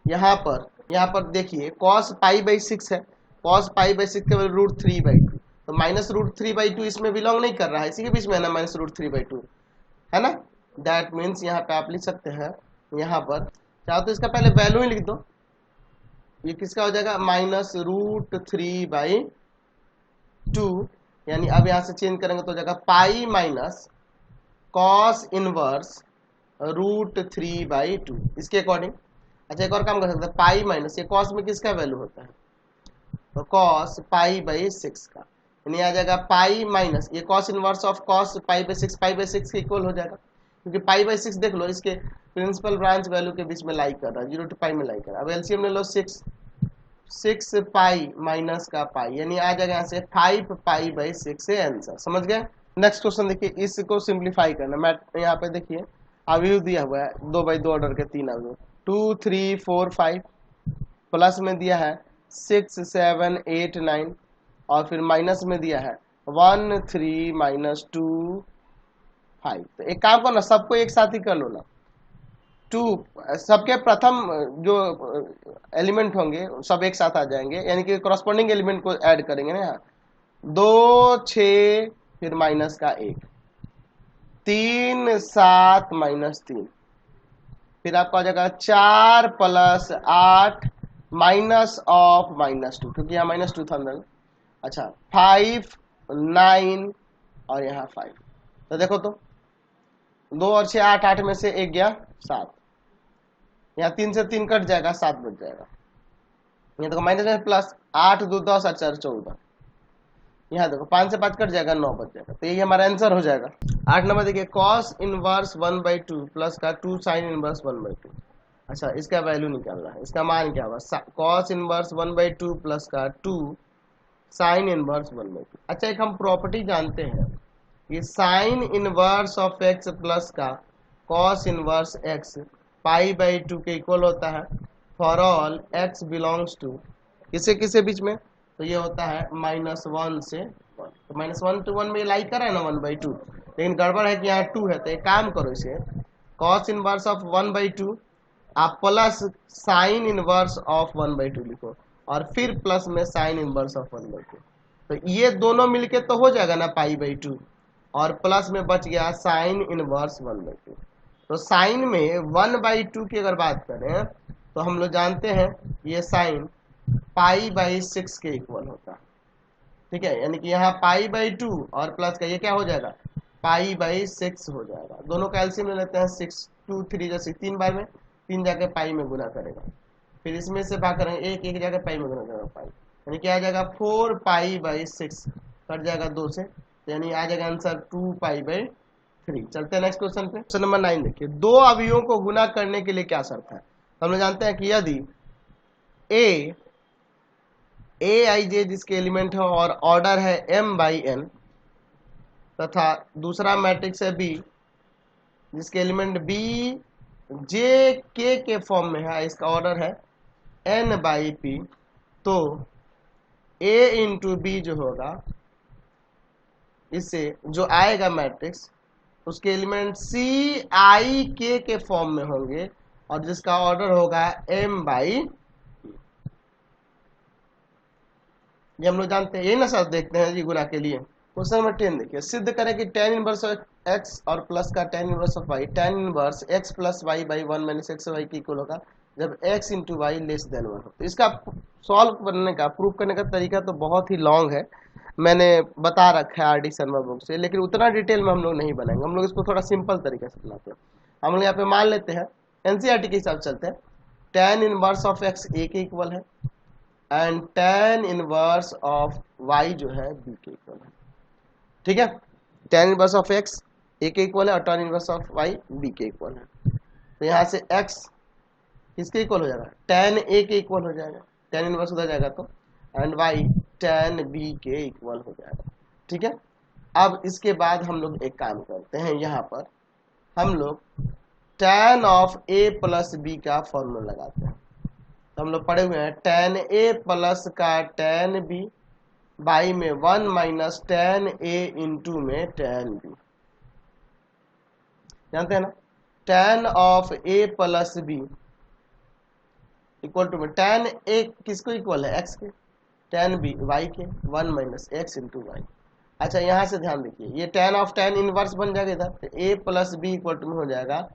यहाँ पर देखिए cos π/6 है, cos π/6 के वैल्यू √3/2, तो -√3/2 इसमें बिलोंग नहीं कर रहा है, इसी के बीच में है ना -√3/2, है ना। दैट मीन्स यहाँ पे आप लिख सकते हैं, यहाँ पर चाहो तो इसका पहले वैल्यू ही लिख दो, ये किसका हो जाएगा, -√3/2, यानी अब यहाँ से चेंज करेंगे तो हो जाएगा पाई माइनस cos इनवर्स √3/2 इसके अकॉर्डिंग। अच्छा, एक और काम कर सकते हैं, पाई माइनस, ये cos में किसका वैल्यू होता है, तो cos π/6 का, यानी आ जाएगा पाई माइनस, ये cos इनवर्स ऑफ cos π/6 के इक्वल हो जाएगा, क्योंकि π/6 देख लो इसके प्रिंसिपल ब्रांच वैल्यू के बीच में लाई कर रहा है, 0 to π में लाई कर रहा है। अब एलसीएम ले लो 6 पाई माइनस का पाई, यानी आ जाएगा यहाँ से 5π/6 से आंसर, समझ गए। नेक्स्ट क्वेश्चन देखिए, इसको सिंप्लीफाई करना, मैं यहाँ पे देखिए अवयव दिया हुआ है 2/2 ऑर्डर के 3 अवयव, 2 3 4 5, प्लस में दिया है 6 7 8 9, और फिर माइनस में दिया है 1 3 -2 5। तो एक काम करो ना, सबको एक साथ ही कर लो ना, 2 सबके प्रथम जो एलिमेंट होंगे सब एक साथ आ जाएंगे, यानी कि कॉरस्पॉन्डिंग एलिमेंट को ऐड करेंगे ना, यहाँ 2 6 फिर माइनस का 1, 3 7 -3, फिर आपका हो जाएगा 4 + 8 माइनस ऑफ -2, क्योंकि यहाँ -2 था अंदर। अच्छा, 5 9 और यहाँ 5, तो देखो तो 2 और 6 8, 8 में से 1 गया 7, यहाँ 3 से 3 कट जाएगा, 7 बच जाएगा। ये देखो माइनस में प्लस, 8 2 10 और 4 14, यहाँ देखो 5 से 5 कट जाएगा, 9 बच जाएगा, तो यही हमारा आंसर हो जाएगा। 8 नंबर देखिए, कॉस इनवर्स 1/2 प्लस का 2 साइन इनवर्स 1/2। अच्छा, इसका वैल्यू निकालना है, इसका मान क्या होगा, कॉस इनवर्स 1/2 प्लस का 2 साइन इनवर्स 1/2। अच्छा, एक हम प्रॉपर्टी जानते हैं, ये sine inverse of x plus का कॉस इनवर्स एक्स π/2 के इक्वल होता है for all x belongs to किसे किसे बीच में, तो ये होता है -1 से 1, तो -1 to 1 में लाई कर है ना 1/2, लेकिन गड़बड़ है कि यहाँ 2 है, तो एक काम करो, इसे कॉस इनवर्स ऑफ 1/2 आप प्लस साइन इनवर्स ऑफ 1/2 लिखो, और फिर प्लस में साइन इनवर्स ऑफ 1/2, तो ये दोनों मिलके तो हो जाएगा ना π/2, और प्लस में बच गया साइन इनवर्स 1/2। तो साइन में 1/2 की अगर बात करें तो हम लोग जानते हैं ये साइन π/6 के इक्वल होता है, ठीक है, यानी कि यहाँ π/2 और प्लस का ये क्या हो जाएगा, π/6 हो जाएगा। दोनों का एलसीएम ले लेते हैं, 6 2 3 जैसे 3 बार में 3 जाके पाई में गुना करेगा, फिर इसमें से भाग करेंगे 1 1 जाके पाई में गुना करेगा, पाई यानी क्या आ जाएगा 4π/6 कट जाएगा 2 से, तो यानी आ जाएगा आंसर 2π/3। चलते हैं नेक्स्ट क्वेश्चन पे। क्वेश्चन नंबर 9 देखिए, दो अवयवों को गुना करने के लिए क्या शर्त है। हम लोग जानते हैं कि यदि aij जिसके एलिमेंट है और ऑर्डर है m/n, तथा दूसरा मैट्रिक्स है b जिसके एलिमेंट b जे के फॉर्म में है, इसका ऑर्डर है n/p, तो a इंटू बी जो होगा, इससे जो आएगा मैट्रिक्स उसके एलिमेंट c के फॉर्म में होंगे और जिसका ऑर्डर होगा m/p। ये हम लोग जानते हैं, यही ना सर देखते हैं जी गुना के लिए। क्वेश्चन नंबर 10 देखिए, सिद्ध करें कि tan इनवर्स x और प्लस का tan inverse of y tan inverse x plus y by 1 minus x y के इक्वल होगा जब x into y less than 1 हो। तो इसका सॉल्व करने का, प्रूव करने का तरीका तो बहुत ही लॉन्ग है, मैंने बता रखा है आर.डी. शर्मा बुक से, लेकिन उतना डिटेल में हम लोग नहीं बनाएंगे, हम लोग इसको थोड़ा सिंपल तरीके से बनाते हैं। हम लोग यहाँ पे मान लेते हैं, एनसीईआरटी के हिसाब से चलते हैं, tan inverse of x a के इक्वल है and tan inverse of y जो है b के इक्वल है, ठीक है। tan inverse of x a के इक्वल है और tan inverse of y b के इक्वल है, तो यहाँ से x किसके इक्वल हो जाएगा, tan a के इक्वल हो जाएगा, tan इनवर्स उधर जाएगा तो, एंड y tan b के इक्वल हो जाएगा, ठीक है। अब इसके बाद हम लोग एक काम करते हैं, यहाँ पर हम लोग tan of a plus b का फॉर्मूला लगाते हैं। तो हम लोग पढ़े हुए हैं tan a प्लस का tan b बाई में 1 माइनस tan a इंटू में tan b, जानते हैं ना। tan of a plus b equal to में tan a किसको इक्वल है, x के, tan b y के, 1 माइनस x इंटू वाई। अच्छा, यहाँ से ध्यान देखिए, ये tan ऑफ tan इनवर्स बन जाएगा इधर, तो a plus b equal to में हो जाएगा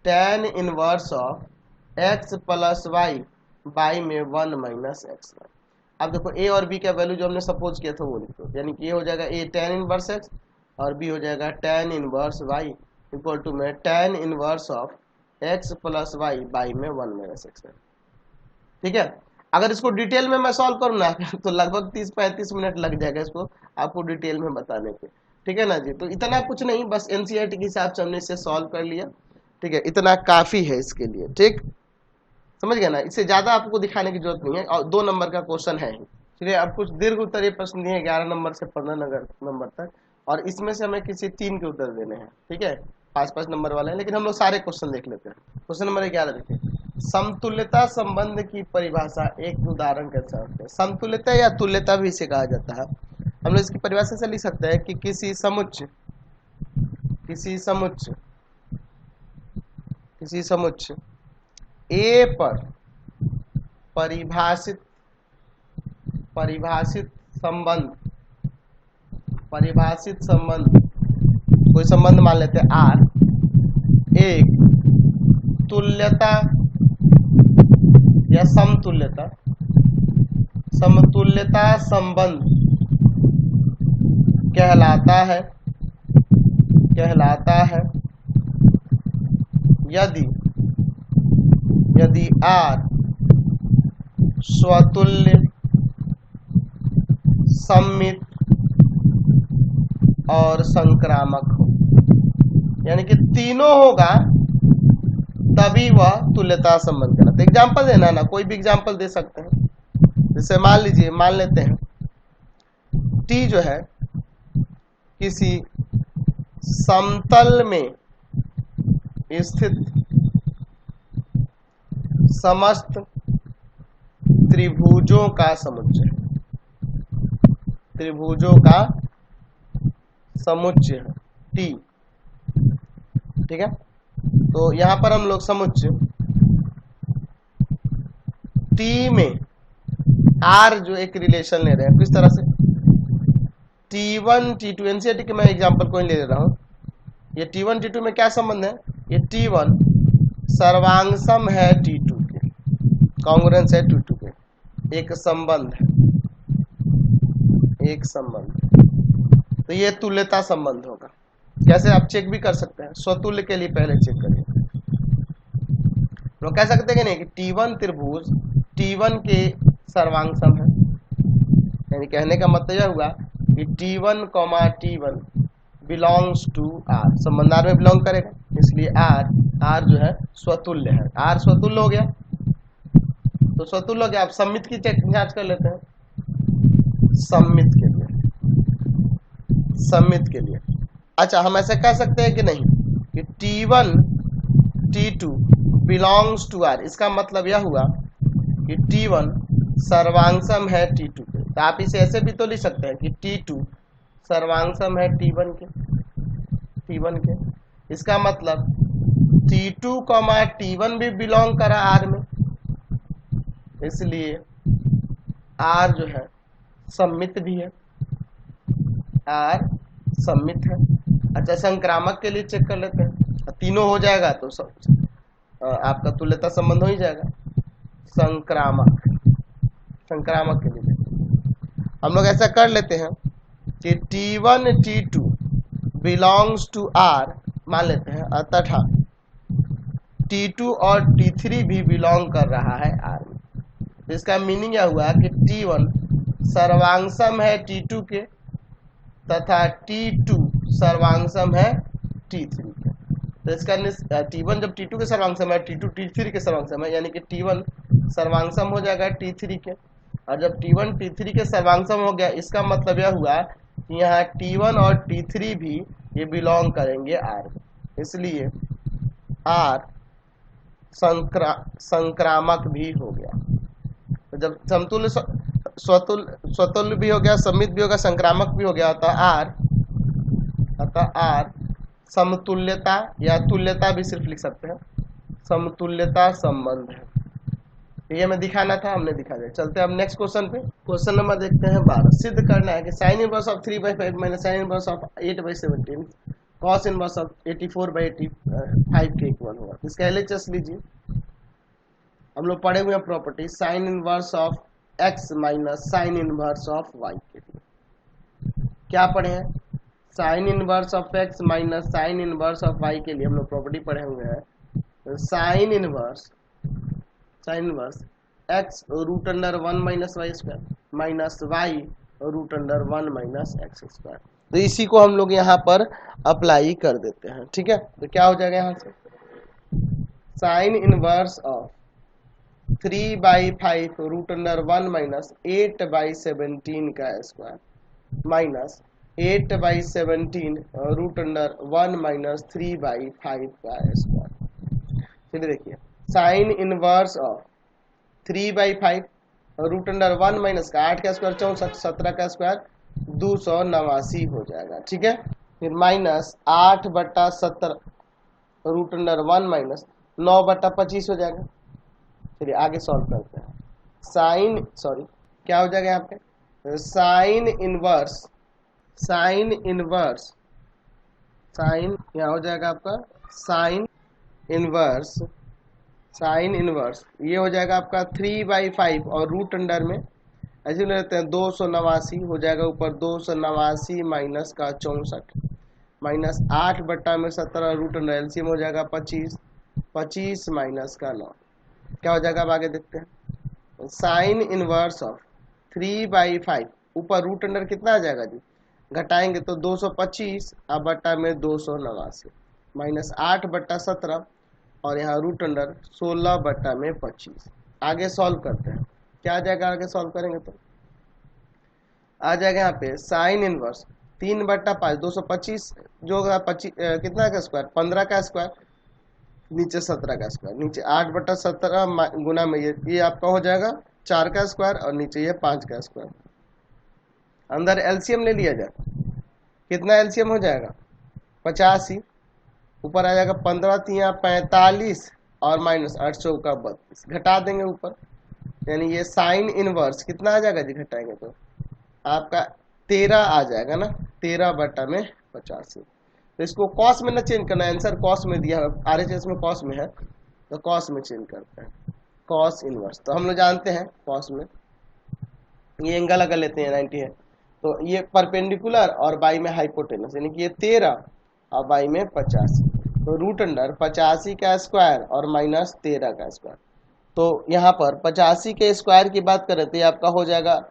tan inverse of x plus y by में 1 माइनस एक्स वाई। अब देखो a और b का वैल्यू जो हमने सपोज किया था वो लिखो, यानी कि ये हो जाएगा a tan इनवर्स x और b हो जाएगा tan inverse y equal to में tan inverse of x plus y by में 1 माइनस एक्स वाई, ठीक है। अगर इसको डिटेल में मैं सॉल्व करूँ ना तो लगभग 30-35 मिनट लग जाएगा इसको आपको डिटेल में बताने पे, ठीक है ना जी। तो इतना कुछ नहीं, बस एनसीईआरटी के हिसाब से हमने इसे सॉल्व कर लिया, ठीक है, इतना काफी है इसके लिए, ठीक, समझ गया ना। इससे ज्यादा आपको दिखाने की जरूरत नहीं है, और 2 नंबर का क्वेश्चन है, ठीक है। अब कुछ दीर्घ उत्तरीय प्रश्न दिए 11 नंबर से 15 नंबर तक, और इसमें से हमें किसी 3 के उत्तर देने हैं, ठीक है, 5-5 नंबर वाले हैं, लेकिन हम लोग सारे क्वेश्चन देख लेते हैं। क्वेश्चन नंबर 11 देखिए, समतुल्यता संबंध की परिभाषा एक उदाहरण के साथ है। समतुल्यता या तुल्यता भी इसे कहा जाता है। हम लोग इसकी परिभाषा से लिख सकते हैं कि किसी समुच्चय ए पर परिभाषित संबंध, कोई संबंध मान लेते हैं आर, एक तुल्यता या समतुल्यता संबंध कहलाता है यदि R स्वतुल्य, सम्मित और संक्रामक हो, यानी कि तीनों होगा तभी वह तुल्यता संबंध कहलाता है। एग्जाम्पल देना ना, कोई भी एग्जाम्पल दे सकते हैं। जैसे मान लीजिए, मान लेते हैं टी जो है किसी समतल में स्थित समस्त त्रिभुजों का समुच्चय, त्रिभुजों का समुच्चय टी, ठीक है। तो यहां पर हम लोग समुच्चय टी में आर जो एक रिलेशन ले रहे हैं, किस तरह से T1 T2, एनसीईआरटी के मैं एग्जांपल कोई ले रहा हूं। ये T1 T2 में क्या संबंध है, ये T1 सर्वांगसम है T2 के, कांग्रुएंस है T2 के, एक संबंध है, एक संबंध। तो ये तुल्यता संबंध होगा। कैसे आप चेक भी कर सकते हैं, स्वतुल्य के लिए पहले चेक करिए। लोग कह सकते हैं कि नहीं कि T1 त्रिभुज T1 के सर्वांगसम है, यानी कहने का मतलब यह हुआ कि T1, T1 belongs to R, संबंध R में बिलोंग करेगा, इसलिए R जो है स्वतुल्य है। R स्वतुल्य हो गया, तो स्वतुल्य हो गया। आप सम्मित की जांच कर लेते हैं, सम्मित के लिए, सम्मित के लिए। अच्छा, हम ऐसे कह सकते हैं कि नहीं कि T1 T2 belongs to R, इसका मतलब यह हुआ कि T1 सर्वांगसम है T2 के। तो आप इसे ऐसे भी तो लिख सकते हैं कि T2 सर्वांगसम है T1 के। इसका मतलब T2, T1 भी बिलोंग करा R में, इसलिए R जो है सम्मित भी है, R सम्मित है। अच्छा, संक्रामक के लिए चेक कर लेते हैं। तीनों हो जाएगा तो आपका तुल्यता संबंध हो ही जाएगा। संक्रामक के लिए हम लोग ऐसा कर लेते हैं कि T1 T2 belongs to R मान लेते हैं, तथा T2 और T3 भी बिलोंग कर रहा है R में। तो इसका मीनिंग यह हुआ कि T1 सर्वांगसम है T2 के तथा T2 सर्वांगसम है T3 के। तो इसका T1 जब T2 के सर्वांगसम है, T2 T3 के सर्वांगसम है, यानी कि T1 सर्वांगसम हो जाएगा T3 के। और जब T1 T3 के सर्वांगसम हो गया, इसका मतलब यह हुआ कि यहाँ T1 और T3 भी ये बिलोंग करेंगे R में, इसलिए R संक्रामक भी हो गया। तो जब समतुल्य स्वतुल्य भी हो गया, सम्मित भी हो गया, संक्रामक भी हो गया, अतः R समतुल्यता या तुल्यता भी सिर्फ लिख सकते हैं, समतुल्यता संबंध है। ये हमें दिखाना था, हमने दिखा दिया। चलते हैं अब नेक्स्ट क्वेश्चन पे। क्वेश्चन नंबर देखते हैं 12। सिद्ध करना है कि sine inverse of 3/5 minus sine inverse of 8/17 cos inverse of 84/85 के इक्वल होगा। इसका एलएचएस लीजिए। हम लोग पढ़े हुए हैं property sine inverse of x minus sine inverse of y के लिए। क्या पढ़े हैं, sine inverse of x minus sine inverse of y के लिए हम लोग प्रॉपर्टी पढ़े हुए हैं। Sine inverse x √1 minus y square minus y √1 minus x square. तो इसी को हम लोग यहाँ पर अप्लाई कर देते हैं, ठीक है। तो क्या हो जाएगा यहाँ से, साइन इनवर्स ऑफ 3/5 √1 माइनस 8/17 का स्क्वायर माइनस 8/17 √1 माइनस 3/5 का स्क्वायर। चलिए देखिए, साइन इनवर्स ऑफ 3/5 √1 माइनस का 8 का स्क्वायर 64, 17 का स्क्वायर 289 हो जाएगा, ठीक है। फिर माइनस 8/17 √1 माइनस 9/25 हो जाएगा। चलिए आगे सॉल्व करते हैं। क्या हो जाएगा यहाँ पे, साइन यहाँ हो जाएगा आपका साइन इनवर्स ये हो जाएगा आपका 3/5 और रूट अंडर में ऐसे रहते हैं 289 हो जाएगा, ऊपर 289 माइनस का 64 माइनस 8/17 रूट अंडर एलसीएम हो जाएगा 25 माइनस का 9। क्या हो जाएगा, अब आगे देखते हैं। साइन इनवर्स ऑफ 3/5 ऊपर रूट अंडर कितना आ जाएगा जी, घटाएंगे तो 225 अब बट्टा में 289 माइनस 8/17 और यहाँ रूट अंडर 16/25। आगे सॉल्व करते हैं, क्या आ जाएगा आगे सॉल्व करेंगे तो आ जाएगा यहाँ पे साइन इनवर्स 3/5 225 जो होगा 25 कितना का स्क्वायर 15 का स्क्वायर नीचे 17 का स्क्वायर नीचे 8/17 गुना में ये आपका हो जाएगा 4 का स्क्वायर और नीचे ये 5 का स्क्वायर। अंदर एलसीएम ले लिया जाए, कितना एलसीएम हो जाएगा 85, ऊपर आ जाएगा 15 × 45 और माइनस 8 चौका 32 घटा देंगे ऊपर, यानी ये साइन इनवर्स कितना आ जाएगा जी घटाएंगे तो आपका 13 आ जाएगा ना, 13/85। तो इसको कॉस में ना चेंज करना, आंसर कॉस में दिया है, आरएचएस में कॉस में है तो कॉस में चेंज करते हैं, कॉस इनवर्स। तो हम लोग जानते हैं कॉस में ये एंगल अगर लेते हैं 90 है तो ये परपेंडिकुलर और बाई में हाइपोटेनस, यानी कि ये 13 और बाई में 85, तो रूट अंडर 85 का स्क्वायर और माइनस 13 का स्क्वायर। तो यहाँ पर 85 के स्क्वायर की बात करें तो ये आपका हो जाएगा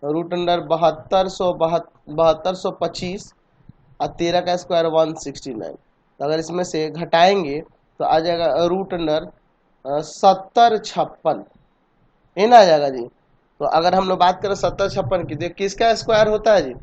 रूट अंडर 7225 और 13 का स्क्वायर 169। तो अगर इसमें से घटाएंगे तो आ जाएगा रूट अंडर 7056 इन आ जाएगा जी। तो अगर हम लोग बात करें 7056 की तो किसका स्क्वायर होता है जी,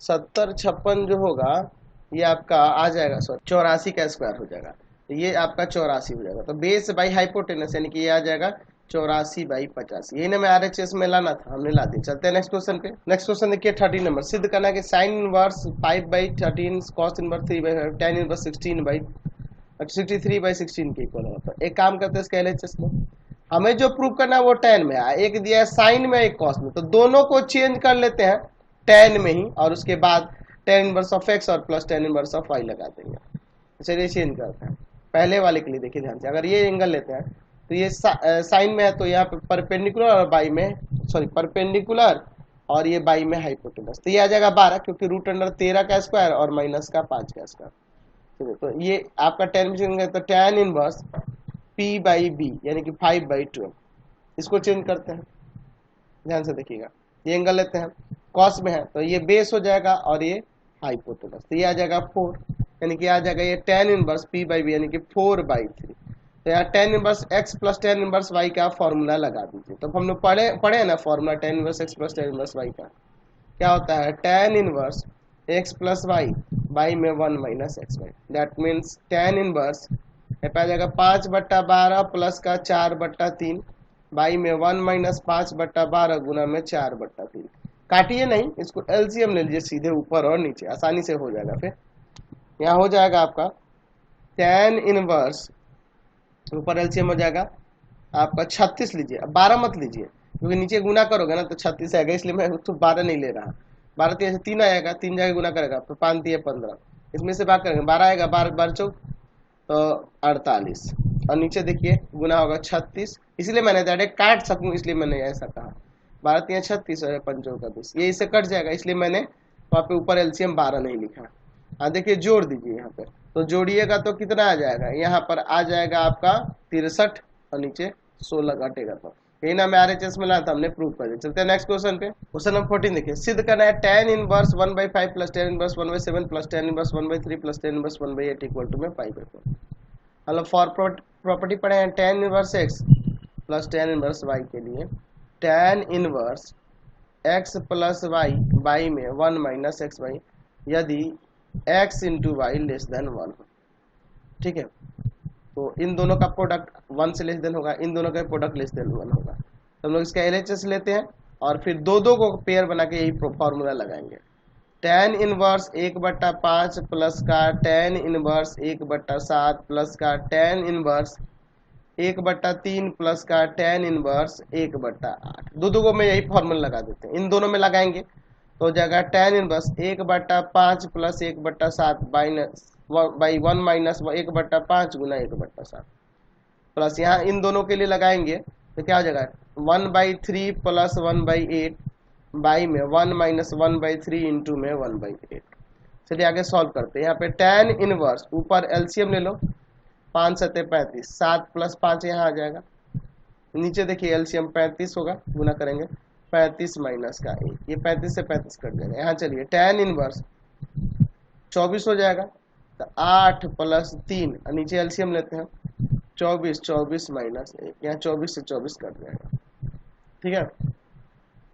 7056 जो होगा ये आपका आ जाएगा 84 का स्क्वायर हो जाएगा, तो ये आपका 84 हो जाएगा। तो बेस बाई हाइपोटेनस यानी कि ये आ जाएगा 84/85। यही ना मैं आरएचएस में लाना था, हमने ला दिया। चलते हैं नेक्स्ट क्वेश्चन पे। नेक्स्ट क्वेश्चन देखिए 30 नंबर, सिद्ध करना है कि sine inverse 5/13 cos inverse 3/5 tan inverse 63/16 के इक्वल है। तो एक काम करते हैं इसका एलएचएस में, हमें जो प्रूव करना है वो tan में है, एक दिया है साइन में एक कॉस में, तो दोनों को चेंज कर लेते हैं tan में ही और उसके बाद tan इनवर्स ऑफ x और plus tan inverse of y लगा देंगे। चलिए चेंज करते हैं, पहले वाले के लिए देखिए ध्यान से, अगर ये एंगल लेते हैं तो ये साइन में है तो यहाँ पे परपेंडिकुलर और बाई में परपेंडिकुलर और ये बाई में हाइपोटेनस, तो ये आ जाएगा 12 क्योंकि रूट अंडर 13 का स्क्वायर और माइनस का 5 का स्क्वायर। तो ये आपका tan में तो tan इनवर्स p/b यानी कि 5/12, इसको चेंज करते हैं, ध्यान से देखिएगा। ये एंगल लेते हैं कॉस में है तो ये बेस हो जाएगा और ये हाइपोटेनस, तो ये आ जाएगा 4 यानी कि आ जाएगा ये tan इनवर्स p/b यानी कि 4/3। तो यहाँ tan inverse x plus tan inverse y का फॉर्मूला लगा दीजिए। तो हम लोग पढ़े हैं ना formula tan inverse x plus tan inverse y का क्या होता है, tan inverse x plus y में 1 minus x y, that means tan inverse आ जाएगा 5/12 प्लस का 4/3 बाई में 1 माइनस 5/12 गुना में 4/3। काटिए नहीं, इसको एलसीएम ले लीजिए सीधे ऊपर और नीचे, आसानी से हो जाएगा। फिर यहाँ हो जाएगा आपका tan इनवर्स ऊपर एलसीएम हो जाएगा आपका 36 लीजिए, अब 12 मत लीजिए क्योंकि नीचे गुना करोगे ना तो 36 आएगा, इसलिए मैं तो 12 नहीं ले रहा। 12 3 3 आएगा, 3 जाके गुना करेगा तो 5 3 15, इसमें से बात करेंगे 12 आएगा, 12 चौक तो 48 और नीचे देखिए गुना होगा 36, इसलिए मैंने डायरेक्ट काट सकूं इसलिए मैंने ऐसा कहा 12 3 36 और 5 का 20, ये इससे कट जाएगा इसलिए मैंने वहाँ पे ऊपर एलसीएम 12 नहीं लिखा। देखिए जोड़ दीजिए यहाँ पे, तो जोड़िएगा तो कितना आ जाएगा, यहाँ पर आ जाएगा आपका 63 और नीचे 16 घटेगा। तो यही ना मैं आरएचएस में लाया था, हमने प्रूव कर दिया। चलते हैं नेक्स्ट क्वेश्चन पे। क्वेश्चन नंबर 14 देखिए, सिद्ध करना है tan inverse 1/5 plus tan inverse 1/7 plus tan inverse 1/3 plus tan inverse 1/8 equal to में 5/4। मतलब फॉर प्रॉपर्टी पढ़े हैं tan inverse x plus tan inverse y के लिए, tan inverse x plus y में 1 माइनस एक्स वाई यदि x into y less than 1 हो, ठीक है। तो इन दोनों का प्रोडक्ट 1 से लेस देन होगा, इन दोनों का प्रोडक्ट लेस देन 1 होगा। तो हम लोग इसका एलएचएस लेते हैं और फिर दो को पेयर बना के यही फॉर्मूला लगाएंगे। tan इनवर्स 1/5 प्लस का tan इनवर्स 1/7 प्लस का tan इनवर्स 1/3 प्लस का tan इनवर्स 1/8, दो को में यही फॉर्मूला लगा देते हैं, इन दोनों में लगाएंगे तो जगह tan inverse 1/5 plus 1/7 by 1 minus 1/5 Guna 1/7 plus यहाँ इन दोनों के लिए लगाएंगे तो क्या हो जाएगा 1/3 प्लस 1/8 बाई में 1 माइनस 1/3 इंटू में 1/8। चलिए आगे सॉल्व करते हैं। यहाँ पे tan इनवर्स ऊपर एलसीएम ले लो, 5 7 35, 7 प्लस 5 यहाँ आ जाएगा नीचे देखिए एलसीएम 35 होगा, गुना करेंगे 35 माइनस का 1, ये 35 से 35 कट जाएगा। यहाँ चलिए tan इनवर्स 24 हो जाएगा, तो 8 प्लस 3, नीचे एलसीएम लेते हैं 24, 24 माइनस 1, यहाँ 24 से 24 कट जाएगा। ठीक है,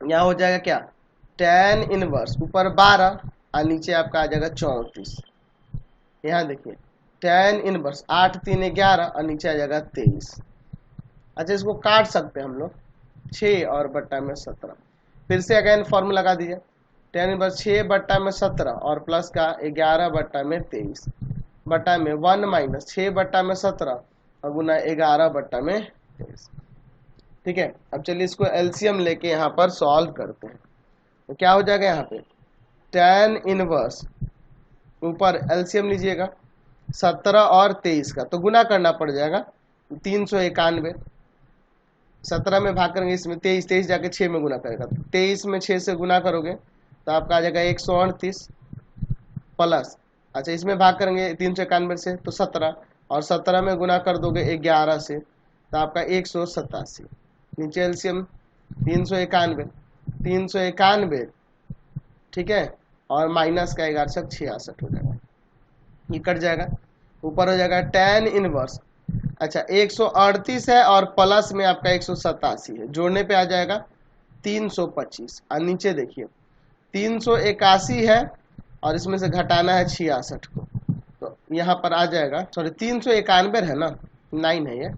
यहाँ हो जाएगा क्या, tan इनवर्स ऊपर 12 और नीचे आपका आ जाएगा 34। यहाँ देखिए tan इनवर्स 8 3 11 और नीचे आ जाएगा 23। अच्छा, इसको काट सकते हैं हम लोग, 6 और बट्टा में 17। फिर से अगेन फॉर्मूला लगा दीजिए, tan इनवर्स 6 बट्टा में 17 और प्लस का 11 बट्टा में 23 बट्टा में 1 माइनस 6 बट्टा में 17 और गुना 11 बट्टा में 23। ठीक है, अब चलिए इसको एलसीएम लेके यहाँ पर सॉल्व करते हैं। तो क्या हो जाएगा, यहाँ पे tan इनवर्स ऊपर एलसीएम लीजिएगा 17 और 23 का, तो गुना करना पड़ जाएगा 391। 17 में भाग करेंगे, इसमें 23, 23 जाके 6 में गुना करेगा, तो 23 में 6 से गुना करोगे तो आपका आ जाएगा 138 प्लस, अच्छा इसमें भाग करेंगे 391 से तो 17, और 17 में गुना कर दोगे 11 से तो आपका 187। नीचे एलसीएम 391, ठीक है, और माइनस का 11 66 हो जाएगा, ये कट जाएगा। ऊपर हो जाएगा tan इनवर्स, अच्छा 138 है और प्लस में आपका 187 है, जोड़ने पे आ जाएगा 325। और नीचे देखिए 381 है और इसमें से घटाना है 66 को, तो यहाँ पर आ जाएगा, सॉरी 391 है ना, 9 है ये,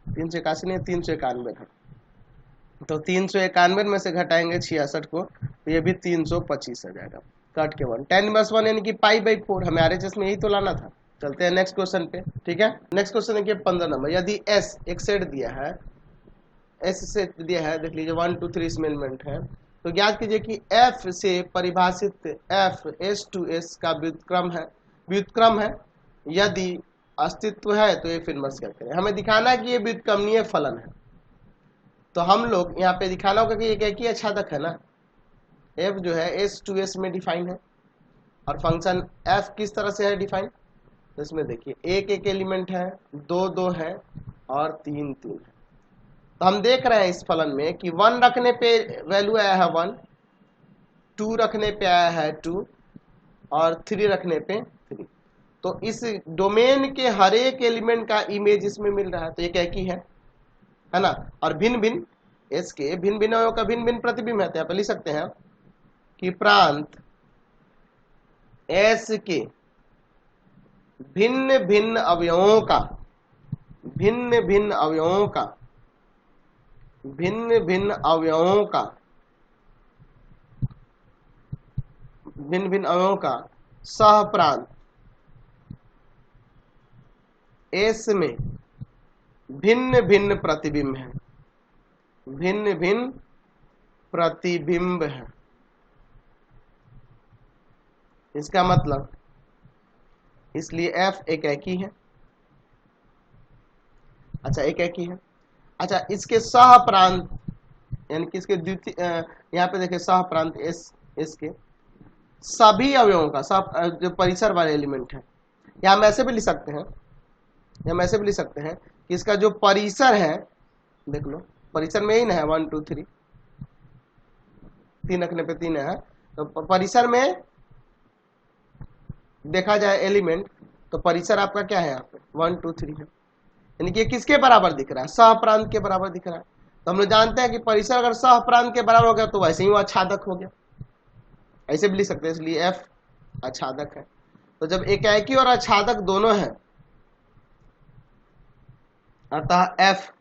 381 नहीं 391 है, तो 391 में से घटाएंगे 66 को तो ये भी 325 आ जाएगा, कट के 1। tan इनवर्स 1 यानी कि π/4, हमें RHS में यही तो लाना था। चलते हैं नेक्स्ट क्वेश्चन पे। ठीक है, नेक्स्ट क्वेश्चन देखिए 15 नंबर। यदि S एक सेट दिया है, S सेट दिया है, देख लीजिए 1 2 3 इसमें एलिमेंट है, तो ज्ञात कीजिए कि F से परिभाषित F S का व्युत्क्रम है, यदि अस्तित्व है तो F इनवर्स क्या करें। हमें दिखाना है कि ये व्युत्क्रमणीय फलन है, तो हम लोग यहाँ पे दिखाना होगा कि एक ही आच्छादक है ना, F जो है S में डिफाइन है, और फंक्शन F किस तरह से है डिफाइन, तो इसमें देखिए एक एलिमेंट है, 2 है और 3 है। तो हम देख रहे हैं इस फलन में कि 1 रखने पे वैल्यू आया है 1, 2 रखने पे आया है 2 और 3 रखने पे 3। तो इस डोमेन के हर एक एलिमेंट का इमेज इसमें मिल रहा है, तो एक ही है ना। और भिन्न भिन्न एस के भिन्न भिन्न अवयव का भिन्न भिन्न प्रतिबिंब है, तो यहाँ पे लिख सकते हैं कि प्रांत एस के भिन्न भिन्न अवयवों का सह प्रांत एस में भिन्न भिन्न प्रतिबिंब है। इसका मतलब इसलिए F एक ही है। अच्छा एक ही है, अच्छा इसके सह प्रांत यानी कि इसके द्वितीय, यहाँ पे देखिए सह प्रांत एस के सभी अवयवों का जो परिसर वाले एलिमेंट है, या हम ऐसे भी लिख सकते हैं कि इसका जो परिसर है, देख लो परिसर में ही ना है 1 2 3 रखने पे 3 है, तो परिसर में देखा जाए एलिमेंट, तो परिसर आपका क्या है यहाँ पे 1 2 3 है, यानी कि किसके बराबर दिख रहा है, सह प्रांत के बराबर दिख रहा है। तो हम लोग जानते हैं कि परिसर अगर सह प्रांत के बराबर हो गया तो वैसे ही वो आच्छादक हो गया, ऐसे भी लिख सकते हैं, इसलिए F आच्छादक है। तो जब एकाकी और आच्छादक दोनों हैं, अतः F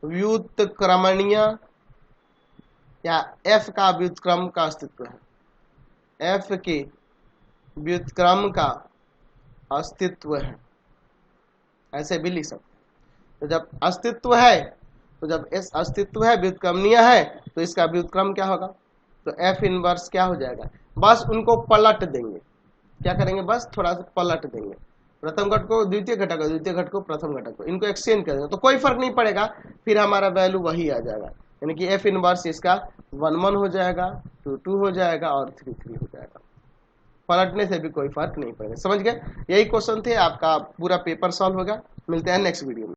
व्युत्क्रमणीय या F का व्युत्क्रम का अस्तित्व है, F के व्युत्क्रम का अस्तित्व है, ऐसे भी लिख सकते हैं। तो जब अस्तित्व है, तो जब इस अस्तित्व है, व्युत्क्रमणीय है, तो इसका व्युत्क्रम क्या होगा, तो F इनवर्स क्या हो जाएगा, बस उनको पलट देंगे, क्या करेंगे, बस थोड़ा सा पलट देंगे, प्रथम घटक को द्वितीय घटक, द्वितीय घटक को प्रथम घटक को, इनको एक्सचेंज कर देंगे, तो कोई फर्क नहीं पड़ेगा, फिर हमारा वैल्यू वही आ जाएगा, यानी कि F इनवर्स इसका 1 1 हो जाएगा, 2 2 हो जाएगा और 3 3 हो जाएगा, पलटने से भी कोई फर्क नहीं पड़ेगा। समझ गए, यही क्वेश्चन थे, आपका पूरा पेपर सॉल्व होगा। मिलते हैं नेक्स्ट वीडियो में।